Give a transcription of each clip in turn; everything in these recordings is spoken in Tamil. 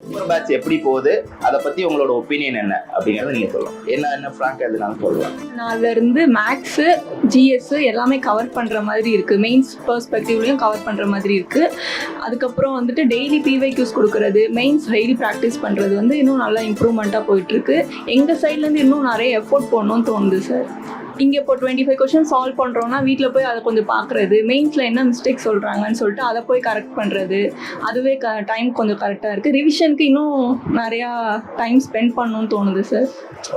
பேட்ச் எப்படி போகுது, அதை பத்தி உங்களோட ஒப்பீனியன் என்ன அப்படிங்கறத நீங்க சொல்லலாம். என்ன ஃப்ராங்க் எதுனாலும் சொல்லலாம். நாலுல இருந்து மேக்ஸ், ஜிஎஸ் எல்லாமே கவர் பண்ற மாதிரி இருக்கு. மெயின்ஸ் பெர்ஸ்பெக்டிவ்லயும் கவர் பண்ற மாதிரி இருக்கு. அதுக்கப்புறம் வந்துட்டு டெய்லி பிவைக்யூஸ் கொடுக்கறது, மெயின்ஸ் டெய்லி ப்ராக்டிஸ் பண்றது வந்து இன்னும் நல்லா இம்ப்ரூவ்மெண்ட்டாக போயிட்டு இருக்கு. எங்க சைட்ல இருந்து இன்னும் நிறைய எஃபோர்ட் போடணும்னு தோணுது சார். இங்கே இப்போ 25 கொஷின் சால்வ் பண்ணுறோன்னா வீட்டில் போய் அதை கொஞ்சம் பார்க்குறது, மெயின்ஸில் என்ன மிஸ்டேக் சொல்கிறாங்கன்னு சொல்லிட்டு அதை போய் கரெக்ட் பண்ணுறது, அதுவே டைம் கொஞ்சம் கரெக்டாக இருக்குது. ரிவிஷனுக்கு இன்னும் நிறையா டைம் ஸ்பெண்ட் பண்ணணும்னு தோணுது சார்.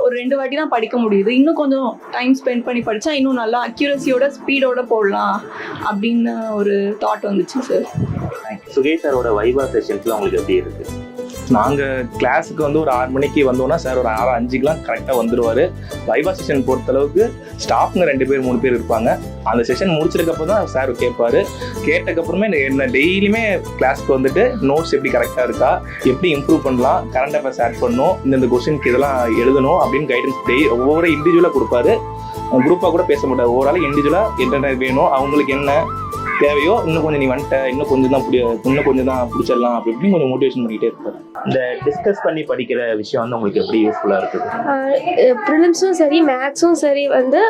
ஒரு 2 வாட்டி தான் படிக்க முடியுது. இன்னும் கொஞ்சம் டைம் ஸ்பெண்ட் பண்ணி படித்தா இன்னும் நல்லா அக்யூரஸியோட ஸ்பீடோட போடலாம் அப்படின்னு ஒரு தாட் வந்துச்சு சார். சுகேஷ் சாரோட வைவா செஷன்ஸ்லாம் உங்களுக்கு எப்படி இருக்குது? நாங்கள் கிளாஸுக்கு வந்து ஒரு 6 மணிக்கு வந்தோம்னா சார் ஒரு 6:05க்குலாம் கரெக்டாக வந்துடுவார். வைவா செஷன் பொறுத்தளவுக்கு ஸ்டாஃப்ங்க 2 பேர் 3 பேர் இருப்பாங்க. அந்த செஷன் முடிச்சதுக்கப்புறம் தான் சார் கேட்பார். கேட்டதுக்கப்புறமே என்ன டெய்லியுமே கிளாஸ்க்கு வந்துட்டு நோட்ஸ் எப்படி கரெக்டாக இருக்கா, எப்படி இம்ப்ரூவ் பண்ணலாம், கரண்ட் அஃபேர்ஸ் ஆட் பண்ணணும், இந்த கொஸ்டினுக்கு இதெல்லாம் எழுதணும் அப்படின்னு கைடன்ஸ் ஒவ்வொரு இண்டிவிஜுவலாக கொடுப்பாரு. குரூப்பாக கூட பேச மாட்டார். ஓவரால் இண்டிவிஜுவலாக என்னென்ன வேணும், அவங்களுக்கு என்ன தேவையோ, இன்னும் கொஞ்சம் நீ வந்துட்ட, இன்னும் கொஞ்சம் தான் பிடிச்சிடலாம் அப்படி இப்படின்னு கொஞ்சம் மோட்டிவேஷன் பண்ணிக்கிட்டே இருப்பார். இந்த டிஸ்கஸ் பண்ணி படிக்கிற விஷயம் வந்து உங்களுக்கு எப்படி யூஸ்ஃபுல்லாக இருக்குது? ப்ரிலிம்ஸும் சரி மேக்ஸும் சரி வந்து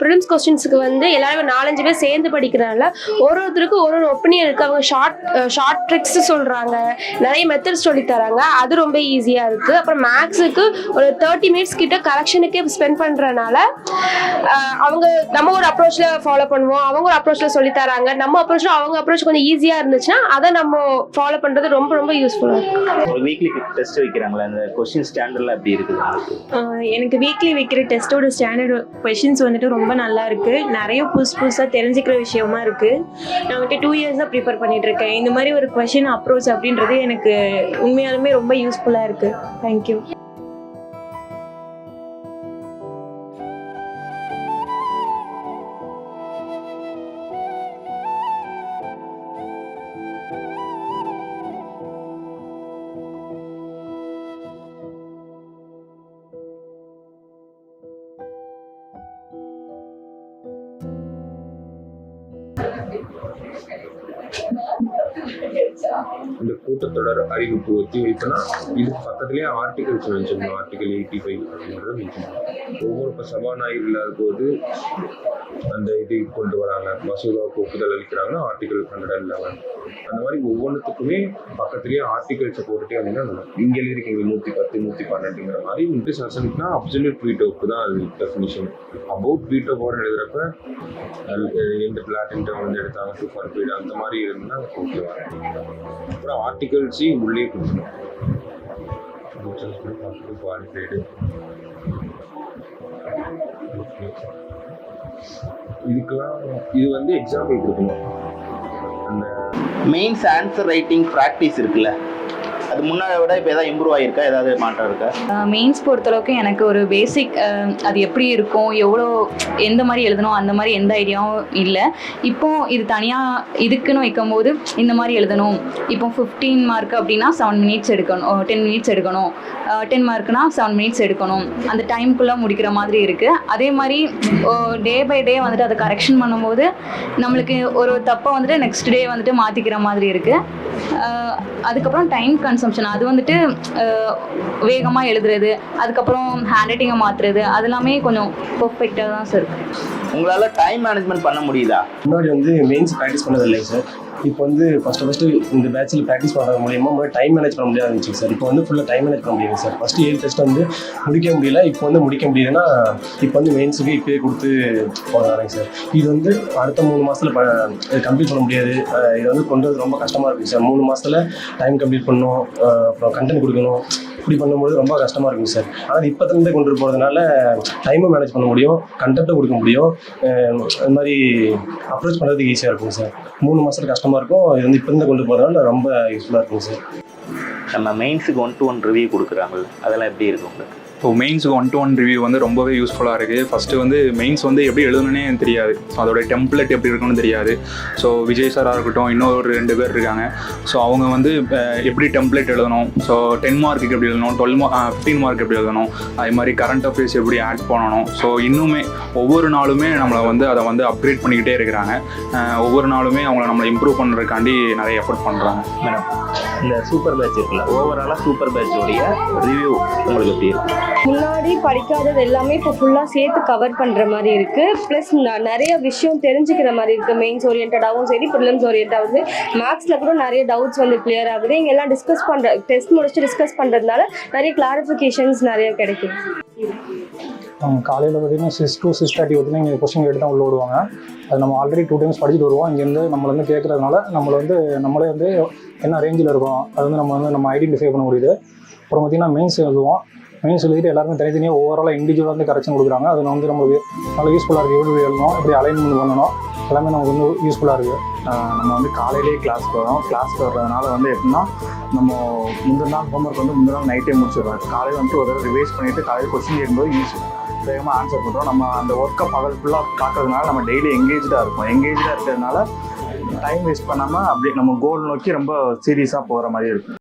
ப்ரிலிம்ஸ் கொஸ்டின்ஸுக்கு வந்து எல்லாரும் 4-5 பேர் சேர்ந்து படிக்கிறனால ஒருத்தருக்கும் ஒரு ஒப்பீனியன் இருக்குது. அவங்க ஷார்ட் ட்ரிக்ஸ் சொல்கிறாங்க, நிறைய மெத்தட்ஸ் சொல்லி தராங்க, அது ரொம்ப ஈஸியாக இருக்குது. அப்புறம் மேக்ஸுக்கு ஒரு 30 மினிட்ஸ் கிட்ட கரெக்ஷனுக்கே ஸ்பெண்ட் பண்ணுறனால நம்ம ஒரு அப்ரோச்சில் ஃபாலோ பண்ணுவோம், அவங்க ஒரு அப்ரோச்சில் சொல்லி தராங்க, நம்ம அப்ரோச்சில் அவங்க அப்ரோச் கொஞ்சம் ஈஸியாக இருந்துச்சுன்னா அதை நம்ம ஃபாலோ பண்ணுறது ரொம்ப ரொம்ப யூஸ்ஃபுல்லாக இருக்கும். வீக்லி டெஸ்ட் வைக்கிறாங்களா, அந்த கொஸ்டின் ஸ்டாண்டர்ட்லாம் எப்படி இருக்குது? எனக்கு வீக்லி வைக்கிற டெஸ்ட்டோட ஸ்டாண்டர்ட் கொஷின்ஸ் வந்துட்டு ரொம்ப நல்லா இருக்கு. நிறைய புதுசாக தெரிஞ்சுக்கிற விஷயமா இருக்கு. நான் வந்துட்டு 2 இயர்ஸாக ப்ரிப்பேர் பண்ணிட்டு இருக்கேன். இந்த மாதிரி ஒரு கொஷின் அப்ரோச் அப்படின்றது எனக்கு உண்மையாலுமே ரொம்ப யூஸ்ஃபுல்லாக இருக்கு. தேங்க்யூ. இந்த கூட்டத்தொடர் அறிவிப்பு ஒத்தி வைத்தனா இது பக்கத்துலேயே ஆர்டிகல்ஸ் வச்சிருந்தோம். ஆர்டிகல் 85 அப்படின்றத வச்சிருந்தோம். ஒவ்வொரு சபாநாயகர் இல்லாத போது அந்த இது கொண்டு வராங்க, மசோதாவுக்கு ஒப்புதல் அளிக்கிறாங்கன்னா ஆர்டிகல் 111 அந்த மாதிரி ஒவ்வொன்றுத்துக்குமே பக்கத்துலேயே ஆர்டிகல்ஸை போட்டுட்டே வந்தீங்கன்னா இங்கே எழுதிருக்கீங்க 110 112ங்கிற மாதிரி. இந்த செஷனுக்குனா அப்சல்யூட் வீட்டோக்கு தான் அது டெஃபினிஷன். அபவுட் வீட்டோ போர்டு எழுதுறப்ப எந்த பிளாட்டின் வந்து எடுத்தாங்க 245 அந்த மாதிரி இருந்தால் ஓகேவா. அப்புறம் ஆர்டிகல்ஸையும் உள்ளே கொடுக்கணும். இதுக்கெல்லாம் இது வந்து எக்ஸாம்பிள் கொடுக்கணும். அந்த மெயின்ஸ் ஆன்சர் ரைட்டிங் ப்ராக்டிஸ் இருக்குல்ல, அது முன்னாடி விட இப்போ ஏதாவது இம்ப்ரூவ் ஆகிருக்கா, ஏதாவது மாற்றம் இருக்கா? மெயின்ஸ் பொறுத்தளவுக்கு எனக்கு ஒரு பேசிக் அது எப்படி இருக்கும், எந்த மாதிரி எழுதணும் அந்த மாதிரி எந்த ஐடியாவும் இல்லை. இப்போ இது தனியாக இதுக்குன்னு வைக்கும்போது இந்த மாதிரி எழுதணும். இப்போ 15 மார்க் அப்படின்னா 7 மினிட்ஸ் எடுக்கணும், 10 மினிட்ஸ் எடுக்கணும். 10 மார்க்னா 7 மினிட்ஸ் எடுக்கணும். அந்த டைமுக்குள்ளே முடிக்கிற மாதிரி இருக்குது. அதே மாதிரி டே பை டே வந்துட்டு அதை கரெக்ஷன் பண்ணும்போது நம்மளுக்கு ஒரு தப்பை வந்துட்டு நெக்ஸ்ட் டே வந்துட்டு மாற்றிக்கிற மாதிரி இருக்குது. அதுக்கப்புறம் டைம் கன்சம்ஷன், அது வந்துட்டு வேகமாக எழுதுறது, அதுக்கப்புறம் ஹேண்ட் ரைட்டிங்கை மாற்றுறது, அது எல்லாமே கொஞ்சம் பர்ஃபெக்டாக தான் சார் இருக்குது. உங்களால் டைம் மேனேஜ்மெண்ட் பண்ண முடியுதா? முன்னாடி வந்து மெயின்ஸ் ப்ராக்டிஸ் பண்ணதில்லைங்க சார். இப்போ வந்து ஃபஸ்ட்டு இந்த பேட்சில் ப்ராக்டிஸ் பண்ணுறது மூலியமாக முதல்ல டைம் மேனேஜ் பண்ண முடியாது இருந்துச்சு சார். இப்போ வந்து ஃபுல்லாக டைம் மேனேஜ் பண்ண முடியாது சார். ஃபஸ்ட்டு 7 டெஸ்ட் வந்து முடிக்க முடியல, இப்போ வந்து முடிக்க முடியுதுன்னா இப்போ வந்து மெயின்ஸுக்கு இப்போயே கொடுத்து போகிறாங்க சார். இது வந்து அடுத்த 3 மாதத்தில் கம்ப்ளீட் பண்ண முடியாது. இது வந்து கொண்டு வந்து ரொம்ப கஷ்டமாக இருக்குது சார். 3 மாதத்தில் டைம் கம்ப்ளீட் பண்ணணும், அப்புறம் கண்டென்ட் கொடுக்கணும், இப்படி பண்ணும்போது ரொம்ப கஷ்டமாக இருக்குங்க சார். ஆனால் இப்போத்துலேருந்தே கொண்டு போகிறதுனால டைமும் மேனேஜ் பண்ண முடியும், கண்டென்ட்டும் கொடுக்க முடியும், இந்த மாதிரி அப்ரோச் பண்ணுறதுக்கு ஈஸியாக இருக்குங்க சார். 3 மாதத்துக்கு கஷ்டமாக இருக்கும். இது வந்து இப்போருந்து கொண்டு போகிறதுனால ரொம்ப யூஸ்ஃபுல்லாக இருக்குங்க சார். நம்ம மெயின்ஸுக்கு 1-to-1 ரிவ்யூ கொடுக்குறாங்க, அதெல்லாம் எப்படி இருக்கும் உங்களுக்கு? ஸோ மெயின்ஸுக்கு 1-to-1 ரிவ்யூ வந்து ரொம்பவே யூஸ்ஃபுல்லாக இருக்குது. ஃபஸ்ட்டு வந்து மெயின்ஸ் வந்து எப்படி எழுதணுன்னே தெரியாது. ஸோ அதோட டெம்ப்ளேட் எப்படி இருக்குன்னு தெரியாது. ஸோ விஜய் சாராக இருக்கட்டும், இன்னொரு 2 பேர் இருக்காங்க. ஸோ அவங்க வந்து எப்படி டெம்ப்ளேட் எழுதணும், ஸோ 10 மார்க்குக்கு எப்படி எழுதணும், 15 மார்க் எப்படி எழுதணும், அது மாதிரி கரண்ட் அஃபேர்ஸ் எப்படி ஆட் பண்ணணும். ஸோ இன்னுமே ஒவ்வொரு நாளுமே நம்மளை வந்து அதை வந்து அப்கிரேட் பண்ணிக்கிட்டே இருக்கிறாங்க. ஒவ்வொரு நாளுமே நம்மளை இம்ப்ரூவ் பண்ணுறதுக்காண்டி நிறைய எஃபர்ட் பண்ணுறாங்க. மேடம் இந்த சூப்பர் பேட்ச் இருக்குல்ல, ஓவராலாக சூப்பர் பேட்சோடைய ரிவ்யூ உங்களுக்கு எப்படி இருக்கு? முன்னாடி படிக்காதது எல்லாமே இப்போ ஃபுல்லாக சேர்த்து கவர் பண்ணுற மாதிரி இருக்குது. ப்ளஸ் நிறைய விஷயம் தெரிஞ்சுக்கிற மாதிரி இருக்குது. மெயின்ஸ் ஓரியன்டாகவும் சரி, ப்ரிலிம்ஸ் ஓரியன்டாகவும் சரி, மேக்ஸில் கூட நிறைய டவுட்ஸ் வந்து கிளியர் ஆகுது. இங்கே எல்லாம் டிஸ்கஸ் பண்ணுற டெஸ்ட் முடிச்சுட்டு டிஸ்கஸ் பண்ணுறதுனால நிறைய கிளாரிஃபிகேஷன்ஸ் நிறைய கிடைக்குது. காலையில் பார்த்தீங்கன்னா 6 to 6:30 பார்த்தீங்கன்னா இங்கே கொஸ்டின் கேட்டு தான் உள்ள விடுவாங்க. அது நம்ம ஆல்ரெடி 2 times படிச்சுட்டு வருவோம். இங்கேருந்து நம்மளை வந்து கேட்குறதுனால நம்மளே வந்து என்ன ரேஞ்சில் இருக்கும் அது வந்து நம்ம ஐடென்டிஃபை பண்ண முடியுது. அப்புறம் பார்த்திங்கன்னா மெயின்ஸ் எழுதுவோம். மெயின்ஸ் எழுதிட்டு எல்லாருமே தனித்தனியாக ஓவராலாக இண்டிவிஜுவலாக வந்து கரெக்ஷன் கொடுக்குறாங்க. அது வந்து நம்மளுக்கு நல்லா யூஸ்ஃபுல்லாக இருக்குது. எப்படி எழுதணும், எப்படி அலைன்மெண்ட் பண்ணணும், எல்லாமே நமக்கு வந்து யூஸ்ஃபுல்லாக இருக்குது. நம்ம வந்து காலையிலேயே கிளாஸ்க்கு வரோம். கிளாஸ்க்கு வர்றதுனால வந்து எப்படின்னா நம்ம முந்தின நாள் ஹோம்ஒர்க் வந்து முந்தின நாள் நைட்டே முடிச்சிடுறோம். காலையில் வந்துட்டு ஒரு தடவை ரிவைஸ் பண்ணிவிட்டு காலையில் கொஸ்டின் கேட்கும்போது வேகமாக ஆன்சர் பண்ணுறோம். நம்ம அந்த ஒர்க்கை பகல் ஃபுல்லாக பார்க்கறதுனால நம்ம டெய்லி எங்கேஜாக இருப்போம். எங்கேஜாக இருக்கிறதுனால டைம் வேஸ்ட் பண்ணாமல் அப்படி நம்ம கோல் நோக்கி ரொம்ப சீரியஸாக போகிற மாதிரி இருக்கும்.